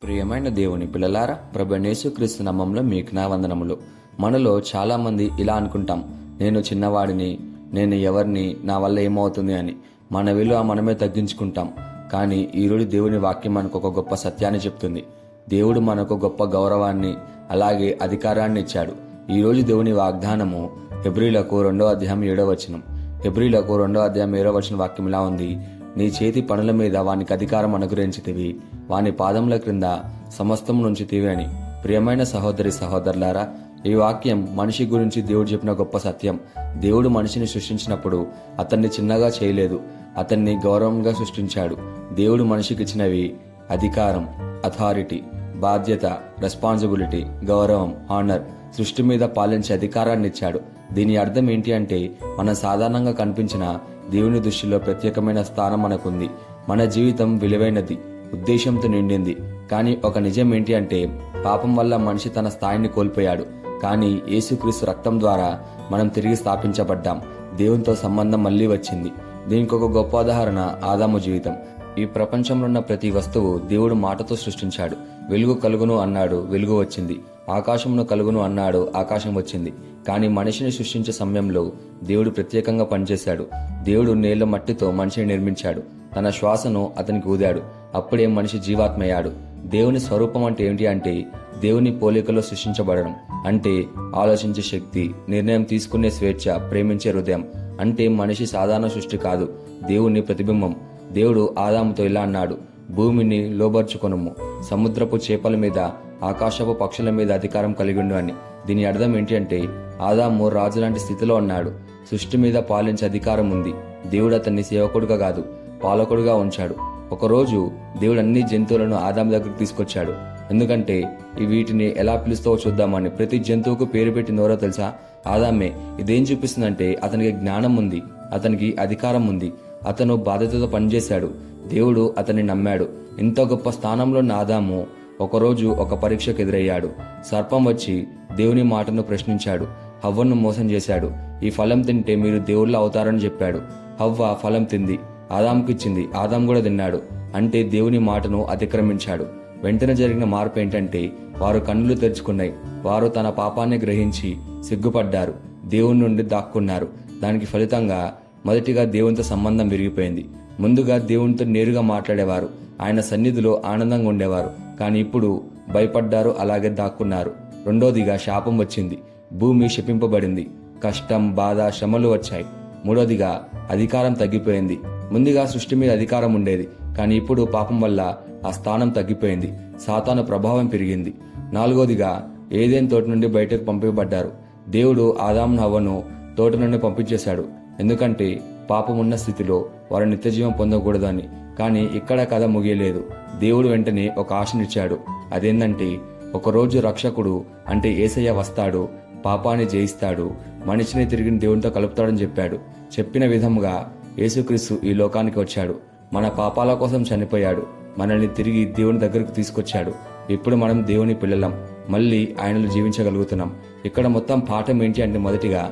ప్రియమైన దేవుని పిల్లలారా, ప్రభు యేసుక్రీస్తు నామములో మీకు నా వందనములు. మనలో చాలా మంది ఇలా అనుకుంటాం, నేను చిన్నవాడిని, నేను ఎవరిని, నా వల్ల ఏమవుతుంది అని మన విలువ మనమే తగ్గించుకుంటాం. కానీ ఈరోజు దేవుని వాక్యం మనకు ఒక గొప్ప సత్యాన్ని చెప్తుంది. దేవుడు మనకు గొప్ప గౌరవాన్ని అలాగే అధికారాన్ని ఇచ్చాడు. ఈరోజు దేవుని వాగ్దానము హెబ్రీలకు 2:7 హెబ్రీలకు 2:7 వాక్యం ఇలా ఉంది: నీ చేతి పనుల మీద వానికి అధికారం అనుగ్రహించితివి, వాని పాదముల క్రింద సమస్తము నుంచితివి అని. ప్రియమైన సహోదరి సహోదరులారా, ఈ వాక్యం మనిషి గురించి దేవుడు చెప్పిన గొప్ప సత్యం. దేవుడు మనిషిని సృష్టించినప్పుడు అతన్ని చిన్నగా చేయలేదు, అతన్ని గౌరవంగా సృష్టించాడు. దేవుడు మనిషికి ఇచ్చినవి అధికారం, అథారిటీ, బాధ్యత, రెస్పాన్సిబిలిటీ, గౌరవం, ఆనర్. సృష్టి మీద పాలించే అధికారాన్ని ఇచ్చాడు. దీని అర్థం ఏంటి అంటే, మనం సాధారణంగా కనిపించిన దేవుని దృష్టిలో ప్రత్యేకమైన స్థానం మనకుంది. మన జీవితం విలువైనది, ఉద్దేశంతో నిండింది. కానీ ఒక నిజం ఏంటి అంటే, పాపం వల్ల మనిషి తన స్థాయిని కోల్పోయాడు. కానీ యేసుక్రీస్తు రక్తం ద్వారా మనం తిరిగి స్థాపించబడ్డాం. దేవునితో సంబంధం మళ్లీ వచ్చింది. దీనికి ఒక గొప్ప ఉదాహరణ ఆదాము జీవితం. ఈ ప్రపంచంలో ఉన్న ప్రతి వస్తువు దేవుడు మాటతో సృష్టించాడు. వెలుగు కలుగును అన్నాడు, వెలుగు వచ్చింది. ఆకాశమును కలుగును అన్నాడు, ఆకాశం వచ్చింది. కానీ మనిషిని సృష్టించే సమయంలో దేవుడు ప్రత్యేకంగా పనిచేశాడు. దేవుడు నేల మట్టితో మనిషిని నిర్మించాడు, తన శ్వాసను అతనికి ఊదాడు. అప్పుడే మనిషి జీవాత్మయ్యాడు. దేవుని స్వరూపం అంటే ఏంటి అంటే, దేవుని పోలికలో సృష్టించబడడం అంటే ఆలోచించే శక్తి, నిర్ణయం తీసుకునే స్వేచ్ఛ, ప్రేమించే హృదయం. అంటే మనిషి సాధారణ సృష్టి కాదు, దేవుని ప్రతిబింబం. దేవుడు ఆదాముతో ఇలా అన్నాడు: భూమిని లోబర్చుకొనుము, సముద్రపు చేపల మీద, ఆకాశపు పక్షుల మీద అధికారం కలిగిండు అని. దీని అర్థం ఏంటి అంటే, ఆదాము రాజు లాంటి స్థితిలో ఉన్నాడు. సృష్టి మీద పాలించే అధికారం ఉంది. దేవుడు అతన్ని సేవకుడుగా కాదు, పాలకుడుగా ఉంచాడు. ఒకరోజు దేవుడు అన్ని జంతువులను ఆదాము దగ్గరకు తీసుకొచ్చాడు. ఎందుకంటే వీటిని ఎలా పిలుస్తావో చూద్దామని. ప్రతి జంతువుకు పేరు పెట్టినవరో తెలుసా? ఆదామే. ఇదేం చూపిస్తుందంటే, అతనికి జ్ఞానం ఉంది, అతనికి అధికారం ఉంది, అతను బాధ్యతతో పనిచేశాడు. దేవుడు అతన్ని నమ్మాడు. ఇంత గొప్ప స్థానంలో ఉన్న ఆదాము ఒకరోజు ఒక పరీక్షకు ఎదురయ్యాడు. సర్పం వచ్చి దేవుని మాటను ప్రశ్నించాడు. హవ్వను మోసం చేశాడు. ఈ ఫలం తింటే మీరు దేవుళ్ళ అవుతారని చెప్పాడు. హవ్వ ఫలం తింది, ఆదాముకి ఇచ్చింది. ఆదాం కూడా తిన్నాడు. అంటే దేవుని మాటను అతిక్రమించాడు. వెంటనే జరిగిన మార్పు ఏంటంటే, వారు కన్నులు తెరుచుకున్నాయి. వారు తన పాపాన్ని గ్రహించి సిగ్గుపడ్డారు, దేవుని నుండి దాక్కున్నారు. దానికి ఫలితంగా మొదటిగా దేవునితో సంబంధం విరిగిపోయింది. ముందుగా దేవునితో నేరుగా మాట్లాడేవారు, ఆయన సన్నిధిలో ఆనందంగా ఉండేవారు. కానీ ఇప్పుడు భయపడ్డారు, అలాగే దాక్కున్నారు. రెండోదిగా శాపం వచ్చింది, భూమి శపింపబడింది, కష్టం, బాధ, శ్రమలు వచ్చాయి. మూడోదిగా అధికారం తగ్గిపోయింది. ముందుగా సృష్టి మీద అధికారం ఉండేది, కానీ ఇప్పుడు పాపం వల్ల ఆ స్థానం తగ్గిపోయింది, సాతాను ప్రభావం పెరిగింది. నాలుగోదిగా ఏదైనా తోట నుండి బయటకు పంపించబడ్డారు. దేవుడు ఆదాము హవ్వను తోట నుండి పంపించేశాడు, ఎందుకంటే పాపం ఉన్న స్థితిలో వారు నిత్యజీవం పొందకూడదని. కానీ ఇక్కడ కథ ముగియలేదు. దేవుడు వెంటనే ఒక ఆశనిచ్చాడు. అదేంటంటే, ఒకరోజు రక్షకుడు అంటే యేసయ్య వస్తాడు, పాపాన్ని జయిస్తాడు, మనిషిని తిరిగి దేవునితో కలుపుతాడని చెప్పాడు. చెప్పిన విధముగా యేసుక్రీస్తు ఈ లోకానికి వచ్చాడు. మన పాపాల కోసం చనిపోయాడు, మనల్ని తిరిగి దేవుని దగ్గరకు తీసుకొచ్చాడు. ఇప్పుడు మనం దేవుని పిల్లలం, మళ్ళీ ఆయనలో జీవించగలుగుతున్నాం. ఇక్కడ మొత్తం పాఠం ఏంటి అంటే, మొదటిగా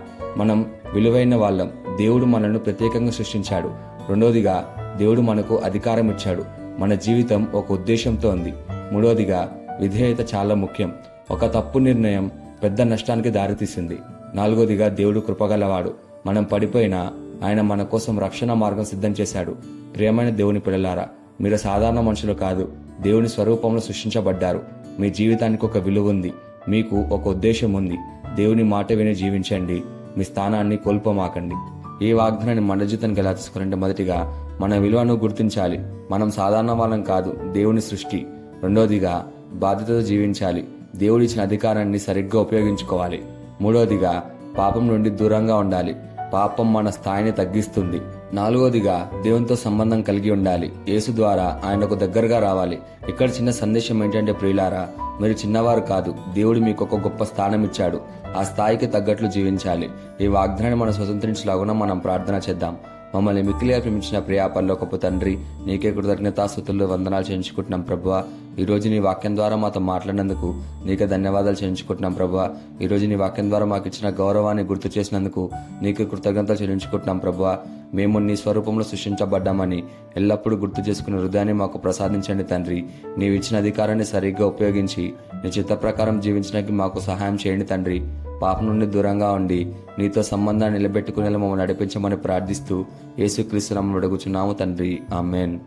మనం విలువైన వాళ్ళం, దేవుడు మనల్ని ప్రత్యేకంగా సృష్టించాడు. రెండోదిగా దేవుడు మనకు అధికారం ఇచ్చాడు, మన జీవితం ఒక ఉద్దేశంతో ఉంది. మూడోదిగా విధేయత చాలా ముఖ్యం, ఒక తప్పు నిర్ణయం పెద్ద నష్టానికి దారితీసింది. నాలుగోదిగా దేవుడు కృపగలవాడు, మనం పడిపోయినా ఆయన మన కోసం రక్షణ మార్గం సిద్ధం చేశాడు. ప్రియమైన దేవుని పిల్లలారా, మీరు సాధారణ మనుషులు కాదు, దేవుని స్వరూపంలో సృష్టించబడ్డారు. మీ జీవితానికి ఒక విలువ ఉంది, మీకు ఒక ఉద్దేశం ఉంది. దేవుని మాట విని జీవించండి, మీ స్థానాన్ని కోల్పోమాకండి. ఈ వాగ్దానాన్ని మన జీవితానికి ఎలా తీసుకోవాలంటే, మొదటిగా మన విలువను గుర్తించాలి. మనం సాధారణ వాళ్ళం కాదు, దేవుని సృష్టి. రెండోదిగా బాధ్యతతో జీవించాలి, దేవుడిచ్చిన అధికారాన్ని సరిగ్గా ఉపయోగించుకోవాలి. మూడోదిగా పాపం నుండి దూరంగా ఉండాలి, పాపం మన స్థాయిని తగ్గిస్తుంది. నాలుగోదిగా దేవునితో సంబంధం కలిగి ఉండాలి, యేసు ద్వారా ఆయనకు దగ్గరగా రావాలి. ఇక్కడ చిన్న సందేశం ఏంటంటే, ప్రియులారా, మీరు చిన్నవారు కాదు, దేవుడు మీకు ఒక గొప్ప స్థానం ఇచ్చాడు. ఆ స్థాయికి తగ్గట్లు జీవించాలి. ఈ వాగ్దానాన్ని మనం స్వతంత్రించలాగున మనం ప్రార్థన చేద్దాం. మమ్మల్ని మిక్కిలిగా ప్రేమించిన ప్రియా పరలోకపు తండ్రి, నీకే కృతజ్ఞతాస్తుతులు వందనాలు చేయించుకుంటున్నాం ప్రభువా. ఈ రోజు నీ వాక్యం ద్వారా మాతో మాట్లాడినందుకు నీకే ధన్యవాదాలు చేయించుకుంటున్నాం ప్రభువా. ఈ రోజు నీ వాక్యం ద్వారా మాకు ఇచ్చిన గౌరవాన్ని గుర్తు చేసినందుకు నీకే కృతజ్ఞతలు చెల్లించుకుంటున్నాం ప్రభువా. మేము నీ స్వరూపంలో సృష్టించబడ్డామని ఎల్లప్పుడూ గుర్తు చేసుకునే హృదయాన్ని మాకు ప్రసాదించండి తండ్రి. నీవు ఇచ్చిన అధికారాన్ని సరిగ్గా ఉపయోగించి నీ చిత్త ప్రకారం జీవించడానికి మాకు సహాయం చేయండి తండ్రి. పాపం నుండి దూరంగా ఉండి నీతో సంబంధాన్ని నిలబెట్టుకునేలా మమ్మల్ని నడిపించమని ప్రార్థిస్తూ యేసుక్రీస్తు నామమున అడుగుచున్నాము తండ్రి. ఆమేన్.